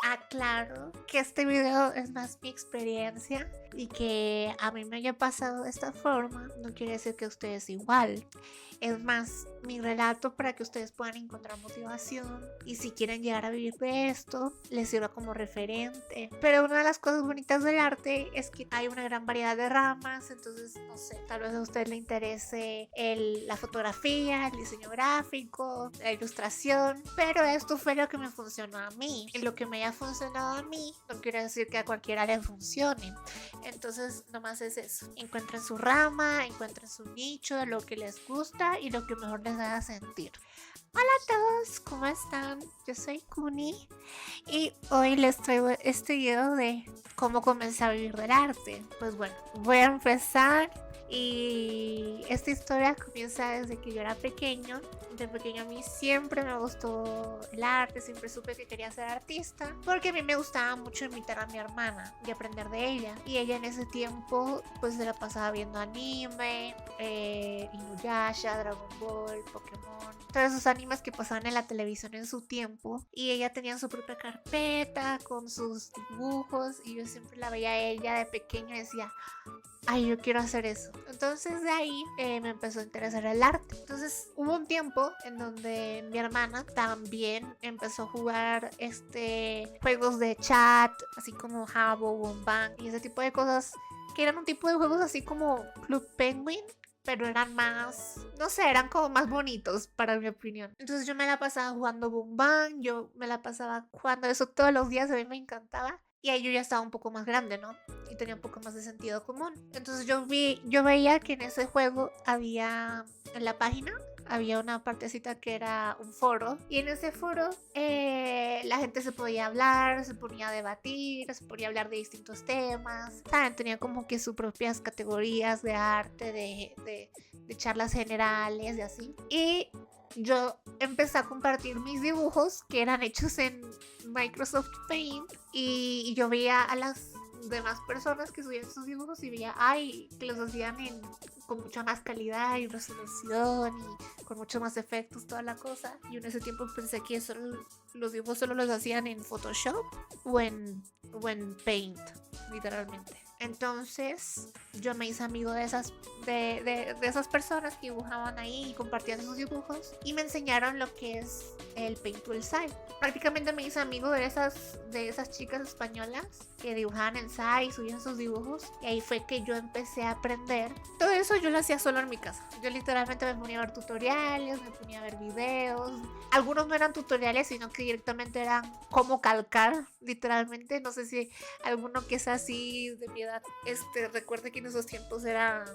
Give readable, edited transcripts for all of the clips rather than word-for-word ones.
aclaro que este video es más mi experiencia y que a mí me haya pasado de esta forma no quiere decir que a ustedes igual. Es más mi relato para que ustedes puedan encontrar motivación y si quieren llegar a vivir de esto les sirva como referente. Pero una de las cosas bonitas del arte es que hay una gran variedad de ramas, entonces no sé, tal vez a usted le interese la fotografía, el diseño gráfico, la ilustración, pero esto fue lo que me funcionó a mí. Y lo que me haya funcionado a mí no quiere decir que a cualquiera le funcione. Entonces nomás es eso, encuentren su rama, encuentren su nicho, lo que les gusta y lo que mejor les haga sentir. Hola a todos, ¿cómo están? Yo soy Kuni y hoy les traigo este video de cómo comencé a vivir del arte. Pues bueno, voy a empezar y esta historia comienza desde que yo era pequeño. De pequeño a mí siempre me gustó el arte, siempre supe que quería ser artista porque a mí me gustaba mucho imitar a mi hermana y aprender de ella. Y ella en ese tiempo pues se la pasaba viendo anime, Inuyasha, Dragon Ball, Pokémon, todos esos animes que pasaban en la televisión en su tiempo. Y ella tenía su propia carpeta con sus dibujos y yo siempre la veía a ella de pequeño y decía, ay, yo quiero hacer eso. Entonces de ahí me empezó a interesar el arte. Entonces hubo un tiempo en donde mi hermana también empezó a jugar juegos de chat, así como Habbo, Boom Bang y ese tipo de cosas, que eran un tipo de juegos así como Club Penguin, pero eran más, no sé, eran como más bonitos para mi opinión. Entonces yo me la pasaba jugando Boom Bang, yo me la pasaba jugando eso todos los días, a mí me encantaba. Y ahí yo ya estaba un poco más grande, ¿no? Y tenía un poco más de sentido común. Entonces yo veía que en ese juego había, en la página, había una partecita que era un foro. Y en ese foro la gente se podía hablar, se ponía a debatir, se podía hablar de distintos temas. ¿Saben? Tenía como que sus propias categorías de arte, de charlas generales y así. Y yo empecé a compartir mis dibujos que eran hechos en Microsoft Paint y yo veía a las demás personas que subían sus dibujos y veía, ay, que los hacían con mucha más calidad y resolución y con mucho más efectos, toda la cosa. Y en ese tiempo pensé que los dibujos solo los hacían en Photoshop o en Paint, literalmente. Entonces yo me hice amigo de esas personas que dibujaban ahí y compartían sus dibujos y me enseñaron lo que es el Paint Tool Site. Prácticamente me hice amigo de esas chicas españolas que dibujaban en SAI y subían sus dibujos y ahí fue que yo empecé a aprender. Todo eso yo lo hacía solo en mi casa. Yo literalmente me ponía a ver tutoriales, me ponía a ver videos. Algunos no eran tutoriales, sino que directamente eran cómo calcar, literalmente. No sé si alguno que es así de mi edad recuerde que en esos tiempos era,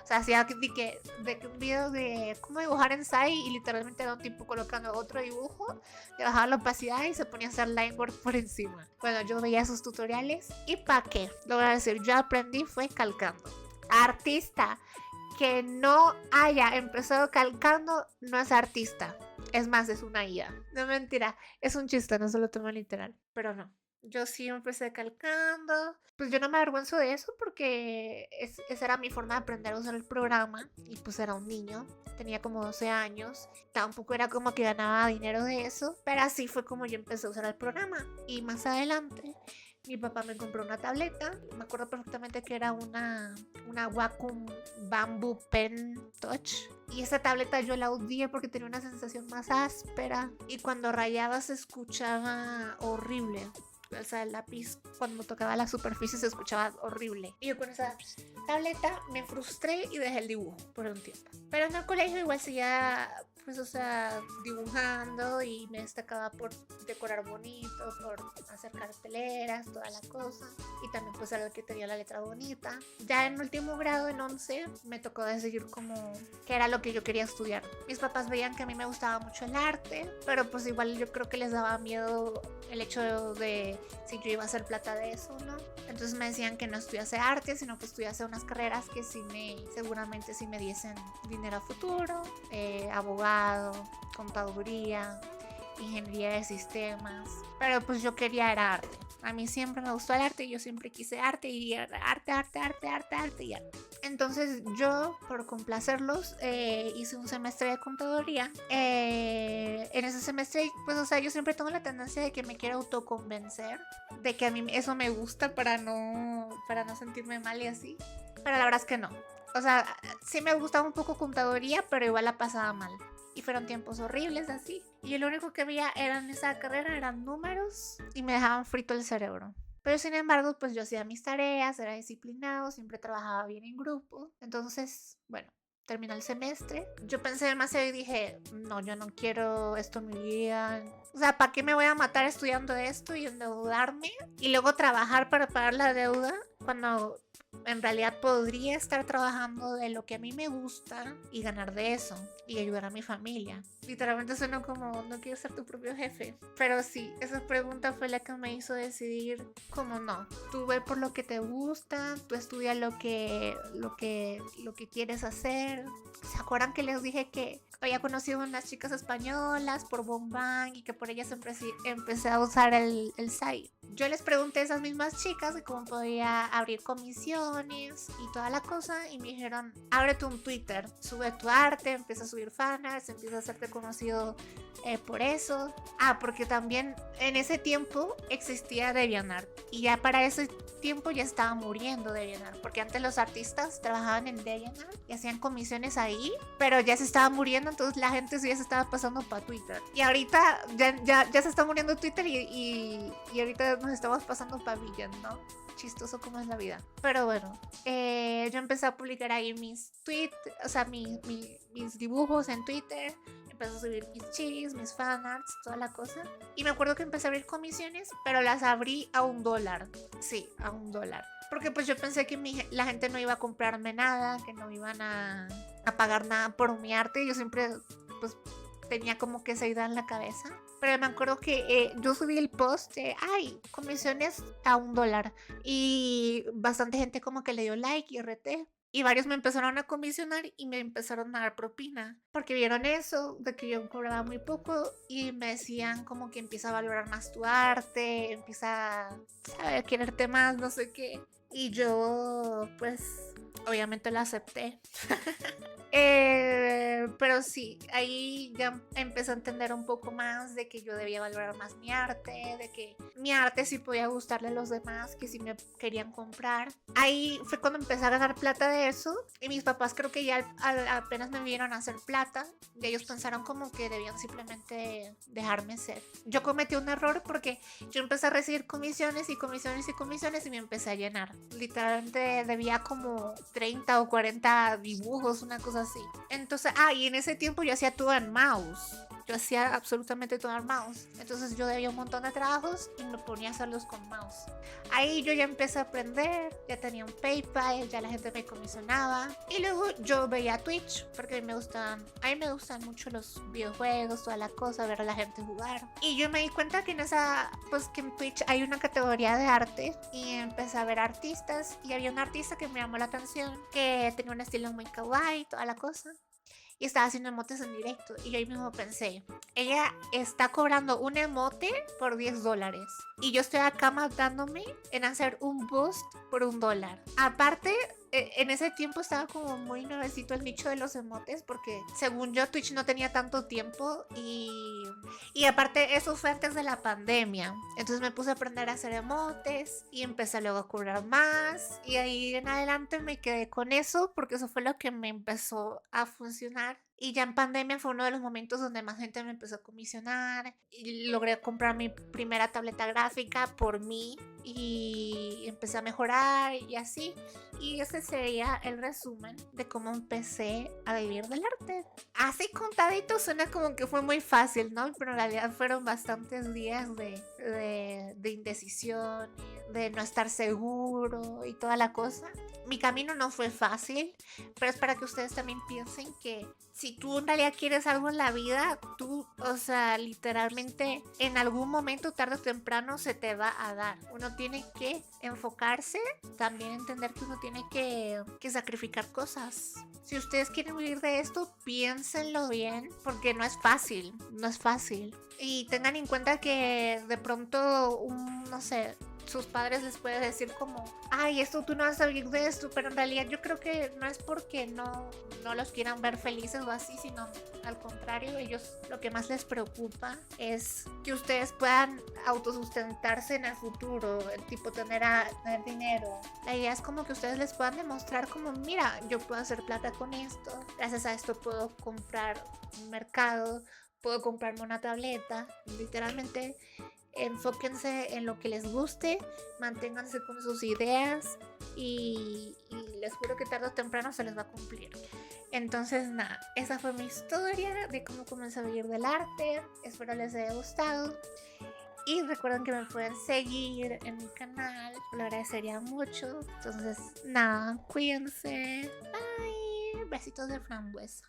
o sea, hacía de un video de cómo dibujar en SAI y literalmente era un tipo colocando otro dibujo, le bajaba la opacidad y se ponía a hacer line work por encima. Bueno, yo veía esos tutoriales y ¿para qué? Lo voy a decir, yo aprendí fue calcando. Artista que no haya empezado calcando no es artista. Es más, es una IA. No, mentira, es un chiste, no se lo tomo literal, pero no. Yo sí empecé calcando. Pues yo no me avergüenzo de eso porque esa era mi forma de aprender a usar el programa. Y pues era un niño, tenía como 12 años. Tampoco era como que ganaba dinero de eso. Pero así fue como yo empecé a usar el programa. Y más adelante mi papá me compró una tableta. Me acuerdo perfectamente que era una Wacom Bamboo Pen Touch. Y esa tableta yo la odié porque tenía una sensación más áspera. Y cuando rayaba se escuchaba horrible. O sea, el lápiz cuando tocaba la superficie se escuchaba horrible. Y yo con esa tableta me frustré y dejé el dibujo por un tiempo. Pero en el colegio igual seguía, pues, o sea, dibujando y me destacaba por decorar bonito, por hacer carteleras, toda la cosa. Y también pues era el que tenía la letra bonita. Ya en último grado, en 11, me tocó decidir como qué era lo que yo quería estudiar. Mis papás veían que a mí me gustaba mucho el arte, pero pues igual yo creo que les daba miedo el hecho de si yo iba a hacer plata de eso, ¿no? Entonces me decían que no estudiase arte, sino que estudiase unas carreras que seguramente sí me diesen dinero a futuro, abogado, contaduría, ingeniería de sistemas, pero pues yo quería era arte. A mí siempre me gustó el arte y yo siempre quise arte y arte y arte. Entonces yo, por complacerlos, hice un semestre de contaduría. En ese semestre, pues, o sea, yo siempre tengo la tendencia de que me quiero autoconvencer de que a mí eso me gusta para no sentirme mal y así. Pero la verdad es que no. O sea, sí me gustaba un poco contaduría, pero igual la pasaba mal. Y fueron tiempos horribles así. Y lo único que veía en esa carrera eran números y me dejaban frito el cerebro. Pero sin embargo, pues yo hacía mis tareas, era disciplinado, siempre trabajaba bien en grupo. Entonces, bueno, terminó el semestre. Yo pensé demasiado y dije, no, yo no quiero esto en mi vida. O sea, ¿para qué me voy a matar estudiando esto y endeudarme? Y luego trabajar para pagar la deuda cuando en realidad podría estar trabajando de lo que a mí me gusta y ganar de eso y ayudar a mi familia. Literalmente suena como no quiero ser tu propio jefe. Pero sí, esa pregunta fue la que me hizo decidir como no. Tú ve por lo que te gusta, tú estudia lo que quieres hacer. ¿Se acuerdan que les dije que había conocido unas chicas españolas por Bombang y que por ellas empecé a usar el site? Yo les pregunté a esas mismas chicas de cómo podía abrir comisiones y toda la cosa y me dijeron, ábrete un Twitter, sube tu arte, empieza a subir fanarts, empieza a hacerte conocido por eso. Porque también en ese tiempo existía DeviantArt y ya para ese tiempo ya estaba muriendo DeviantArt, porque antes los artistas trabajaban en DeviantArt y hacían comisiones ahí, pero ya se estaba muriendo, entonces la gente ya se estaba pasando para Twitter. Y ahorita ya se está muriendo Twitter y ahorita nos estamos pasando para Villan, ¿no? Chistoso como es la vida. Pero bueno, yo empecé a publicar ahí mis tweets, o sea, mis dibujos en Twitter. Empecé a subir mis chivis, mis fanarts, toda la cosa. Y me acuerdo que empecé a abrir comisiones, pero las abrí a $1. Sí, a $1. Porque pues yo pensé que la gente no iba a comprarme nada, que no iban a pagar nada por mi arte. Yo siempre pues tenía como que esa idea en la cabeza. Pero me acuerdo que yo subí el post de, comisiones a $1. Y bastante gente como que le dio like y RT. Y varios me empezaron a comisionar y me empezaron a dar propina. Porque vieron eso, de que yo cobraba muy poco. Y me decían como que empieza a valorar más tu arte, empieza a quererte más, no sé qué. Y yo, pues, obviamente lo acepté. Pero sí, ahí ya empecé a entender un poco más de que yo debía valorar más mi arte, de que mi arte sí podía gustarle a los demás, que sí me querían comprar. Ahí fue cuando empecé a ganar plata de eso y mis papás creo que ya apenas me vieron hacer plata y ellos pensaron como que debían simplemente dejarme ser. Yo cometí un error porque yo empecé a recibir comisiones y comisiones y comisiones y me empecé a llenar. Literalmente debía como 30 o 40 dibujos, una cosa así. Entonces, y en ese tiempo yo hacía todo en mouse. Yo hacía absolutamente todo en mouse. Entonces yo debía un montón de trabajos y me ponía a hacerlos con mouse. Ahí yo ya empecé a aprender, ya tenía un PayPal, ya la gente me comisionaba. Y luego yo veía Twitch, porque a mí me gustan mucho los videojuegos, toda la cosa, ver a la gente jugar. Y yo me di cuenta que que en Twitch hay una categoría de arte y empecé a ver artistas y había un artista que me llamó la atención, que tenía un estilo muy kawaii, toda la cosa. Y estaba haciendo emotes en directo. Y yo ahí mismo pensé, ella está cobrando un emote por $10. Y yo estoy acá matándome en hacer un boost por $1. Aparte, en ese tiempo estaba como muy nuevecito el nicho de los emotes, porque según yo Twitch no tenía tanto tiempo y aparte eso fue antes de la pandemia. Entonces me puse a aprender a hacer emotes y empecé luego a cobrar más y ahí en adelante me quedé con eso porque eso fue lo que me empezó a funcionar. Y ya en pandemia fue uno de los momentos donde más gente me empezó a comisionar y logré comprar mi primera tableta gráfica por mí y empecé a mejorar y así. Y ese sería el resumen de cómo empecé a vivir del arte. Así contadito suena como que fue muy fácil, ¿no? Pero en realidad fueron bastantes días de indecisión, de no estar seguro y toda la cosa. Mi camino no fue fácil, pero es para que ustedes también piensen que si tú en realidad quieres algo en la vida, tú, o sea, literalmente en algún momento, tarde o temprano, se te va a dar. Uno tiene que enfocarse, también entender que uno tiene que sacrificar cosas. Si ustedes quieren vivir de esto, piénsenlo bien, porque no es fácil, no es fácil. Y tengan en cuenta que de pronto, no sé, sus padres les pueden decir como, ay, esto tú no vas a vivir de esto, pero en realidad yo creo que no es porque no los quieran ver felices o así, sino al contrario, ellos lo que más les preocupa es que ustedes puedan autosustentarse en el futuro, tipo tener dinero. La idea es como que ustedes les puedan demostrar como, mira, yo puedo hacer plata con esto, gracias a esto puedo comprar un mercado, puedo comprarme una tableta, literalmente. Enfóquense en lo que les guste, manténganse con sus ideas y les juro que tarde o temprano se les va a cumplir. Entonces nada, esa fue mi historia de cómo comencé a vivir del arte. Espero les haya gustado. Y recuerden que me pueden seguir en mi canal, lo agradecería mucho. Entonces nada, cuídense. Bye. Besitos de frambuesa.